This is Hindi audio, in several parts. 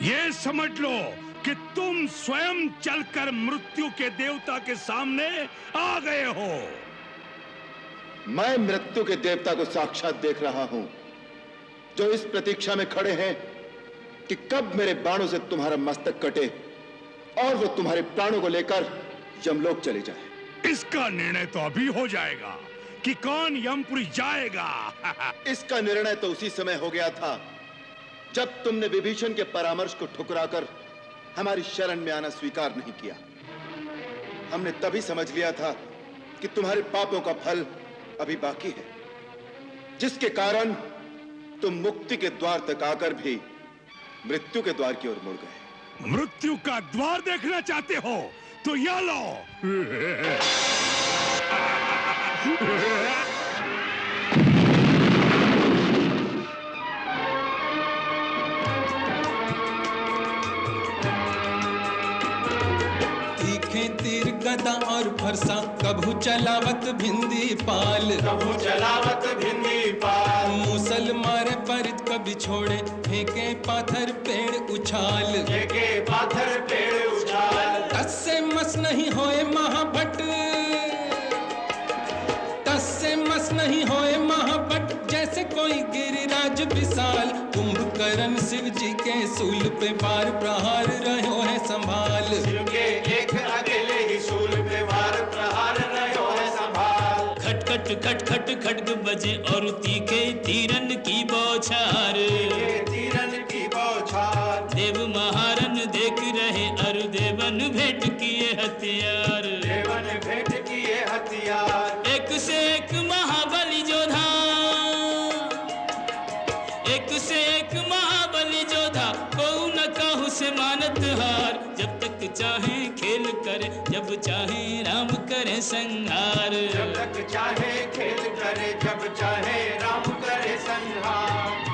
ये समझ लो कि तुम स्वयं चलकर मृत्यु के देवता के सामने आ गए हो। मैं मृत्यु के देवता को साक्षात देख रहा हूं, जो इस प्रतीक्षा में खड़े हैं कि कब मेरे बाणों से तुम्हारा मस्तक कटे और वो तुम्हारे प्राणों को लेकर यमलोक चले जाए। इसका निर्णय तो अभी हो जाएगा कि कौन यमपुरी जाएगा। इसका निर्णय तो उसी समय हो गया था जब तुमने विभीषण के परामर्श को ठुकराकर हमारी शरण में आना स्वीकार नहीं किया। हमने तभी समझ लिया था कि तुम्हारे पापों का फल अभी बाकी है, जिसके कारण तुम मुक्ति के द्वार तक आकर भी मृत्यु के द्वार की ओर मुड़ गए। मृत्यु का द्वार देखना चाहते हो तो यह लो। तीखे तीर गदा और फरसा कभू चलावत भिंदी पाल, कभू चलावत भिंदी पाल। मूसल मारे परित कभी छोड़े फेंके पाथर पेड़ उछाल, फेंके पाथर पेड़ उछाल। तस से मस नहीं होए महाभट, तस से मस नहीं होए महाभट, जैसे कोई गिरिराज विशाल। कुंभकर्ण शिव जी के सूल पे बार प्रहार रहो है संभाल, शिव के एक अकेले ही सूल पे वार प्रहार रहो है संभाल। खट खट खट खट खड्ग बजे और तीखे तीरन की बौछार, तीरन की बौछार। देव महारन देख रहे अरु देवन भेंट किए हथियार, देवन भेंट किए हथियार। एक से एक महाबली जोधा, एक से एक महाबली जोधा, कहू न कहू से मानत हार। जब तक चाहे खेल करे, जब चाहे राम करे संहार, जब तक चाहे खेल करे, जब चाहे राम करे संहार।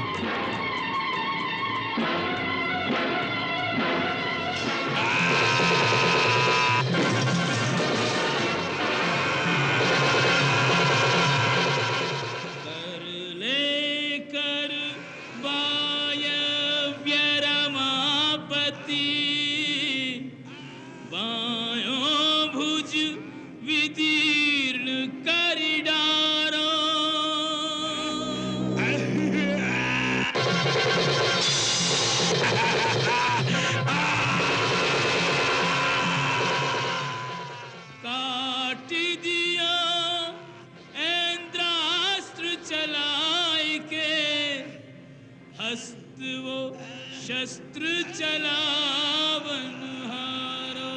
शस्त्र चलावन हारो।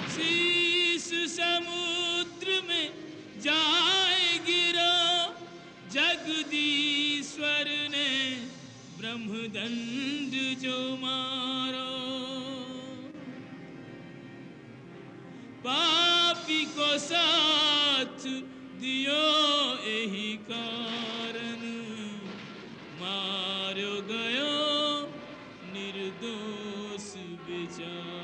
शीश समुद्र में जाए गिरो, जगदीश्वर ने ब्रह्मदंड जो मारो। पापी को साथ दियो यही कारण, मारो गयो निर्दोष बेचारो।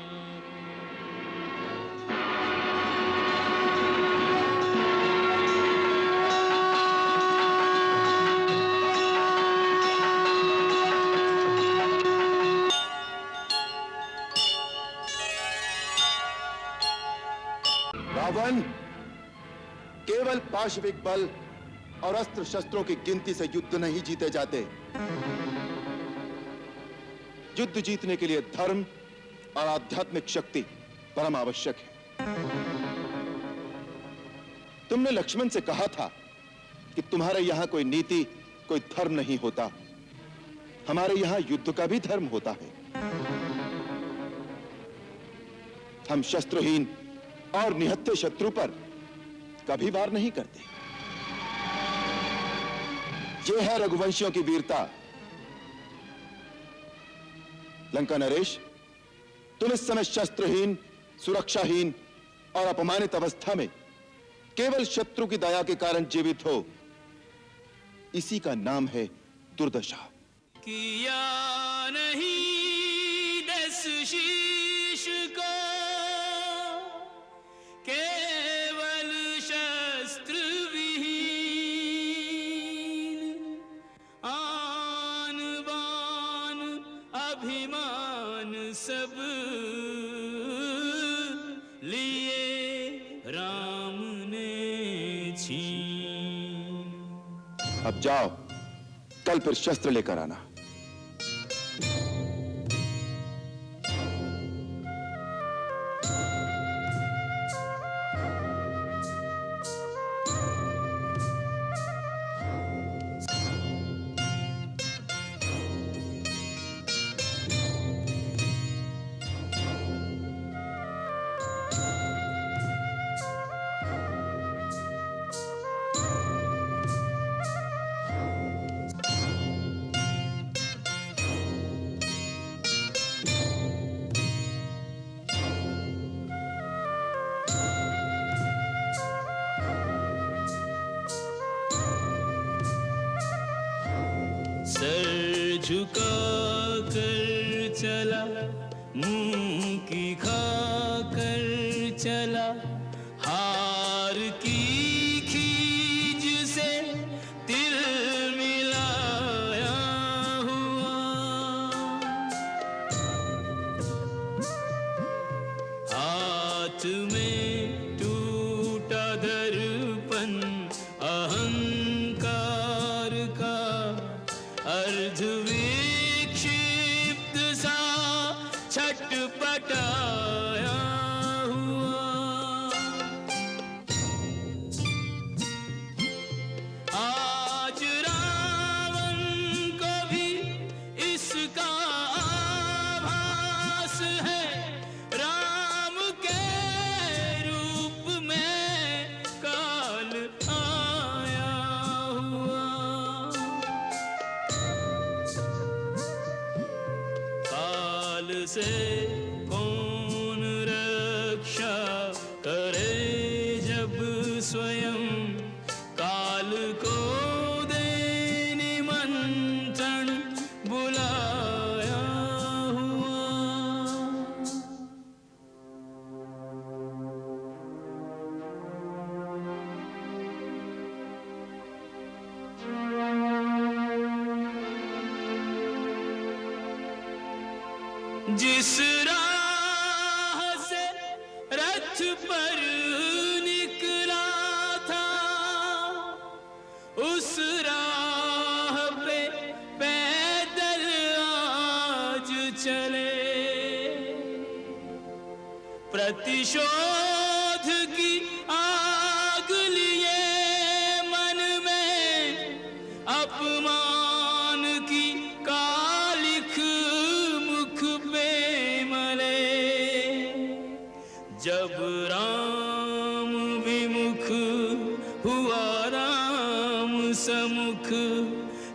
रावण, केवल पाशविक बल और अस्त्र शस्त्रों की गिनती से युद्ध नहीं जीते जाते। युद्ध जीतने के लिए धर्म और आध्यात्मिक शक्ति परम आवश्यक है। तुमने लक्ष्मण से कहा था कि तुम्हारे यहां कोई नीति, कोई धर्म नहीं होता। हमारे यहां युद्ध का भी धर्म होता है। हम शस्त्रहीन और निहत्थे शत्रु पर कभी वार नहीं करते। यह है रघुवंशियों की वीरता। लंका नरेश, तुम इस समय शस्त्रहीन, सुरक्षाहीन और अपमानित अवस्था में केवल शत्रु की दया के कारण जीवित हो। इसी का नाम है दुर्दशा। किया नहीं दस शीश को लिए राम ने छीन। अब जाओ, कल फिर शस्त्र लेकर आना। सर झुका कर चला, मुंह की खा कर चला, हार की खीज से तिल मिलाया हुआ। हाथ में टूटा दर्पण अहंकार का, अर्ध विक्षिप्त सा छटपटाया हुआ। आज रावण को भी इसका आभास है, राम के रूप में काल आया हुआ। काल से कौन रक्षा करे जब स्वयं काल को दे निमंत्रण बुलाया हुआ। जिस राह से रथ पर निकला था, उस राह पे पैदल आज चले। प्रतिशोध की आग लिए मन में, अपमान की कालिख मुख पे मले। जब राम विमुख हुआ राम समुख,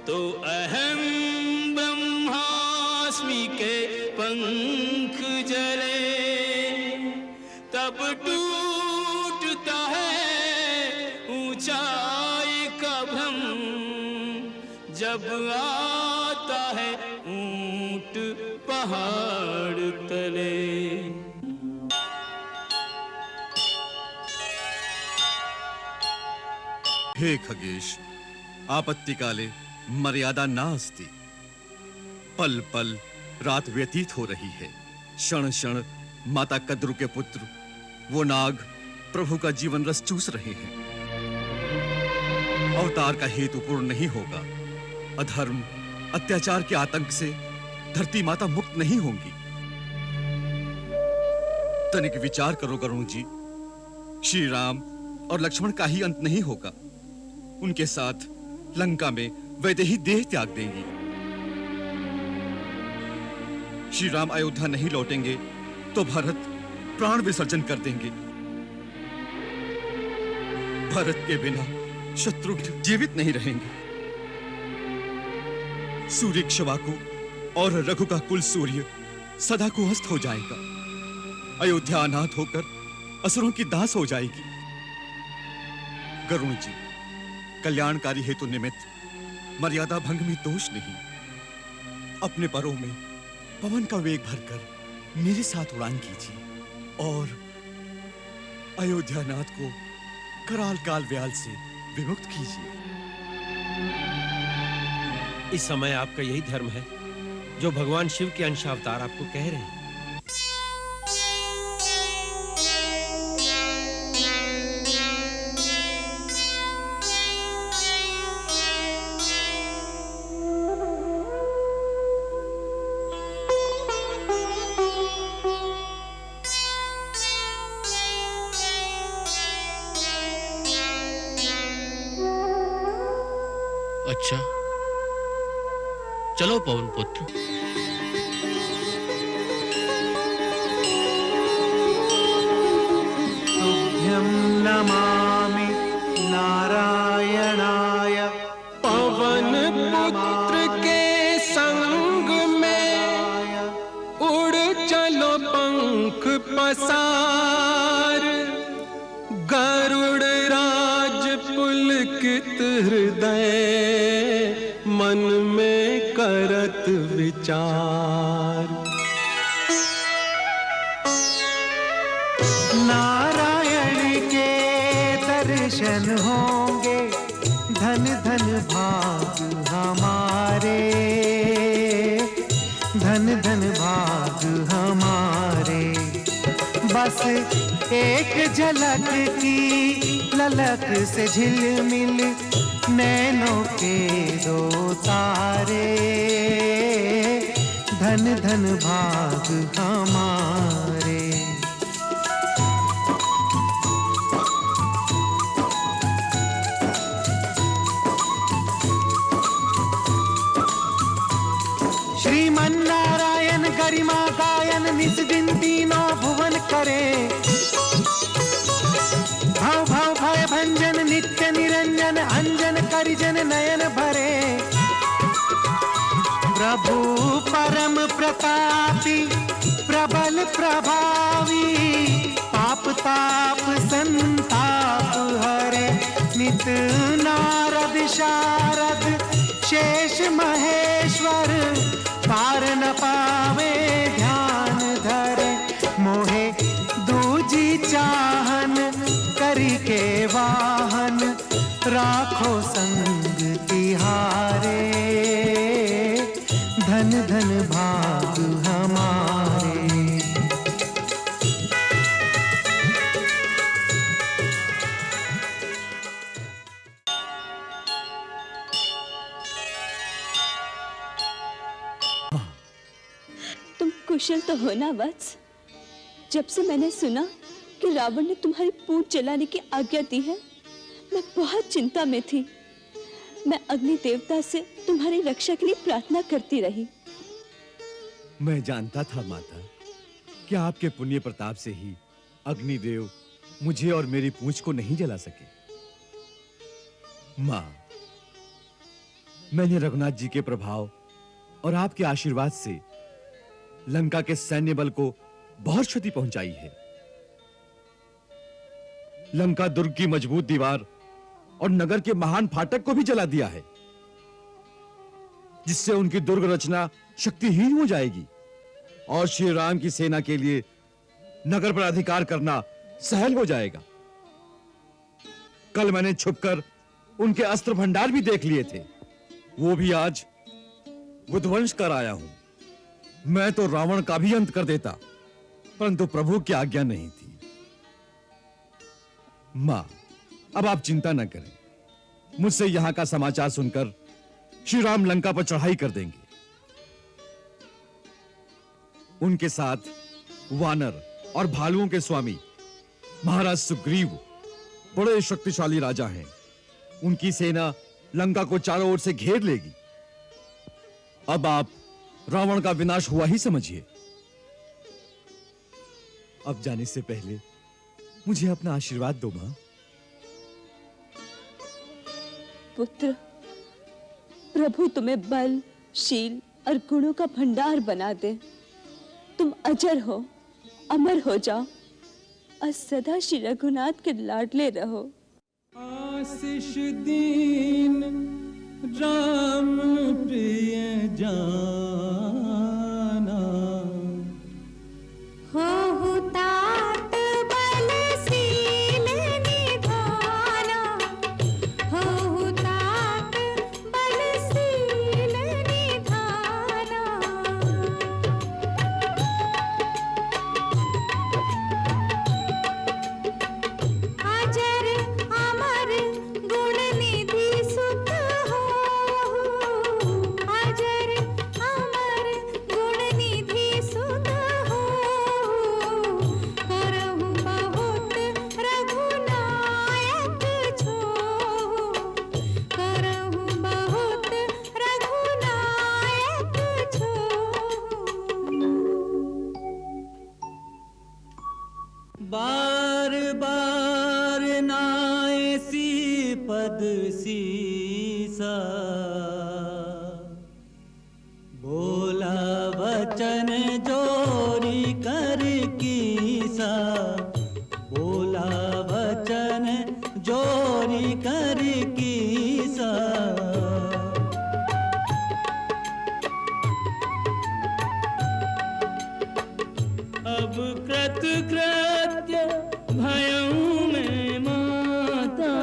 तो अहम ब्रह्मास्मि के पंख जले। तब टूटता है ऊंचाई का भ्रम, जब आता है ऊंट पहाड़ तले। हे खगेश, आपत्ति काले मर्यादा नास्ति। पल पल रात व्यतीत हो रही है, क्षण क्षण माता कद्रु के पुत्र वो नाग प्रभु का जीवन रस चूस रहे हैं। अवतार का हेतु पूर्ण नहीं होगा, अधर्म अत्याचार के आतंक से धरती माता मुक्त नहीं होंगी। तनिक विचार करो गरुण जी, श्री राम और लक्ष्मण का ही अंत नहीं होगा, उनके साथ लंका में वैदेही देह त्याग देंगी। श्री राम अयोध्या नहीं लौटेंगे तो भरत प्राण विसर्जन कर देंगे। भरत के बिना शत्रुघ्न जीवित नहीं रहेंगे। सूर्य क्षवाकु और रघु का कुल सूर्य सदा कुहस्त हो जाएगा। अयोध्या अनाथ होकर असुरों की दास हो जाएगी। गरुण जी, कल्याणकारी हेतु निमित्त मर्यादा भंग में दोष नहीं। अपने परों में पवन का वेग भरकर मेरे साथ उड़ान कीजिए और अयोध्यानाथ को कराल काल व्याल से विमुक्त कीजिए। इस समय आपका यही धर्म है जो भगवान शिव के अंशावतार आपको कह रहे हैं। अच्छा, चलो पवन पुत्र। तुभ्यं नमामि नारायणाय। पवन पुत्र के संग में उड़ चलो पंख पसार, गरुड़ राज पुलकित हृदय मन में करत विचार। नारायण के दर्शन होंगे, धन धन भाग हमारे, धन धन भाग हमारे। बस एक झलक की ललक से झिलमिल नैनों के दो तारे, धन धन भाग हमारे। श्रीमन्नारायण गरिमा गायन निज दिन तीनों भुवन करे, भव भव भय भंजन नित्य निरंजन अंजन करिजन नयन भरे। प्रभु परम प्रतापी प्रबल प्रभावी, पाप ताप संताप हरे। नित नारद शारद शेष महेश्वर, पार न पावे ध्यान धरे। मोहे दूजी चाहन करी के वाहन, राखो संग तिहारे, धन धन भाग हमारे। तुम कुशल तो हो ना वत्स? जब से मैंने सुना कि रावण ने तुम्हारी पूंछ जलाने की आज्ञा दी है, मैं बहुत चिंता में थी। मैं अग्नि देवता से तुम्हारी रक्षा के लिए प्रार्थना करती रही। मैं जानता था माता कि आपके पुण्य प्रताप से ही अग्निदेव मुझे और मेरी पूंछ को नहीं जला सके। मां, मैंने रघुनाथ जी के प्रभाव और आपके आशीर्वाद से लंका के सैन्य बल को बहुत क्षति पहुंचाई है। लंका दुर्ग की मजबूत दीवार और नगर के महान फाटक को भी जला दिया है, जिससे उनकी दुर्ग रचना शक्तिहीन हो जाएगी और श्री राम की सेना के लिए नगर पर अधिकार करना सहल हो जाएगा। कल मैंने छुपकर उनके अस्त्र भंडार भी देख लिए थे, वो भी आज विध्वंस कर आया हूं। मैं तो रावण का भी अंत कर देता, परंतु प्रभु की आज्ञा नहीं थी। मां, अब आप चिंता न करें। मुझसे यहां का समाचार सुनकर श्री राम लंका पर चढ़ाई कर देंगे। उनके साथ वानर और भालुओं के स्वामी महाराज सुग्रीव बड़े शक्तिशाली राजा हैं। उनकी सेना लंका को चारों ओर से घेर लेगी। अब आप रावण का विनाश हुआ ही समझिए। अब जाने से पहले मुझे अपना आशीर्वाद दो मां। पुत्र, प्रभु तुम्हें बल, शील और गुणों का भंडार बना दे। तुम अजर हो, अमर हो जाओ और सदा श्री रघुनाथ के लाडले रहो। आशीष दीन राम प्रिय जाना, हो तात बल शील निधाना, हो तात बल शील निधाना। अजर अमर गुण निधि सुत हो, अजर अमर बार बार नाए सी पद सीसा, बोला वचन जोरी कर कीसा, बोला वचन जोरी कर कीसा। अब कृतकृत्य भयऊ में माता,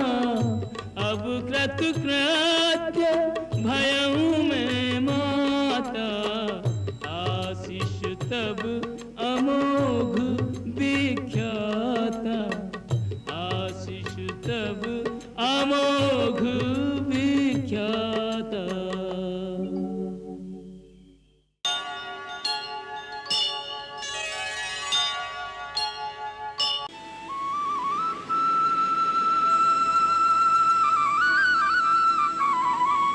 अब कृतकृत्य भयऊ में माता, आशीष तब अमोघ विख्याता, आशीष तब अमोघ विख्याता।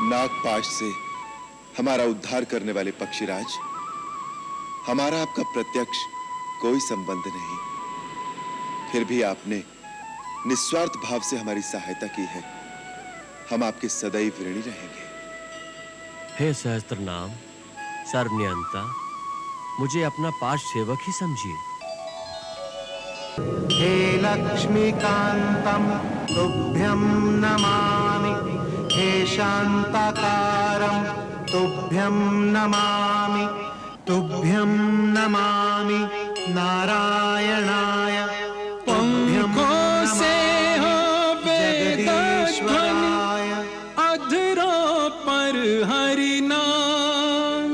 नागपाश से हमारा उद्धार करने वाले पक्षीराज, हमारा आपका प्रत्यक्ष कोई संबंध नहीं, फिर भी आपने निस्वार्थ भाव से हमारी सहायता की है। हम आपके सदैव ऋणी रहेंगे। हे सहस्त्र नाम सर्वनियंता, मुझे अपना पार्ष सेवक ही समझिए। हे लक्ष्मीकांतम तुभ्यं नमामि, हे शांताकारं तुभ्यं नमामि, तुभ्यं नमामि नारायणाय, पंखों से हो जगदीश्वराय, अधरों पर हरि नाम,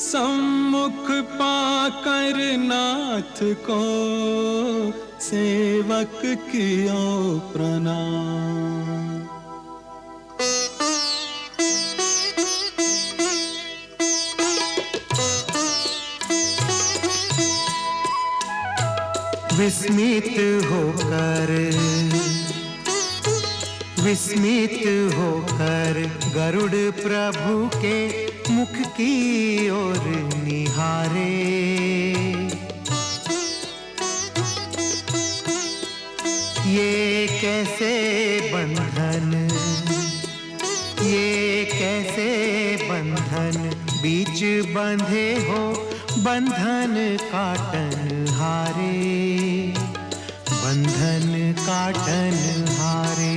सम्मुख पाकर नाथ को सेवक कियो प्रणाम। विस्मित होकर गरुड़ प्रभु के मुख की ओर निहारे, ये कैसे बंधन बीच बंधे हो, बंधन काटन हारे, बंधन काटन हारे।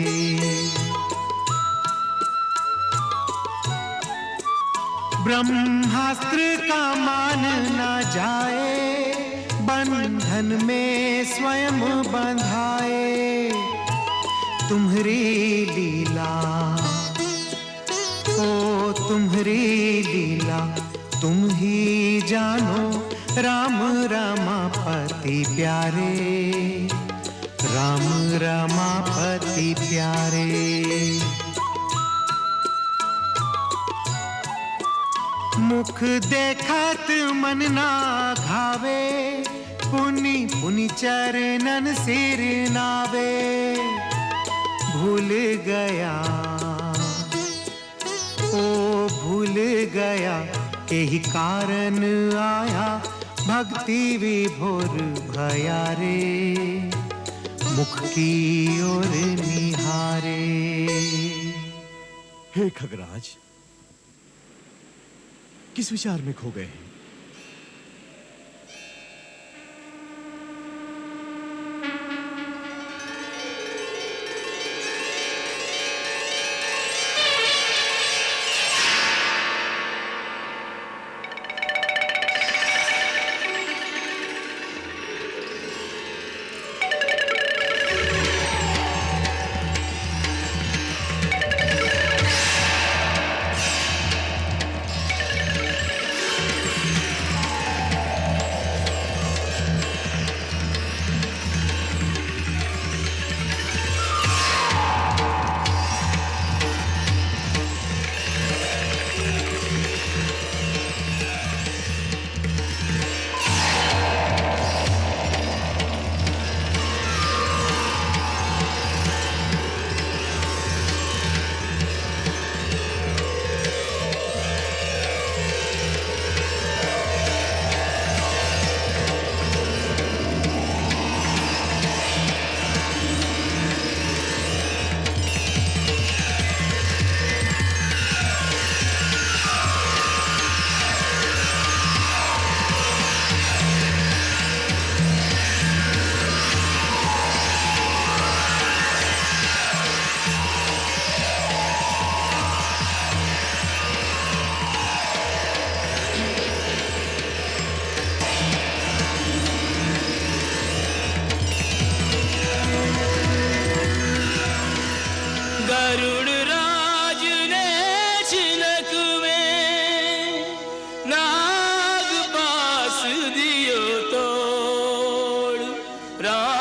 ब्रह्मास्त्र का मान न जाए, बंधन में स्वयं बंधाए, तुम्हारी लीला ओ तुम्हारी लीला तुम ही जानो, राम रमापति प्यारे, राम रमापति प्यारे। मुख देखत मन ना घावे, पुनि पुनि चरणन सिर नावे, भूल गया ओ भूल गया, यही कारण आया भक्ति विभोर भया रे, मुख की ओर निहारे। हे खगराज, किस विचार में खो गए हैं? प्राण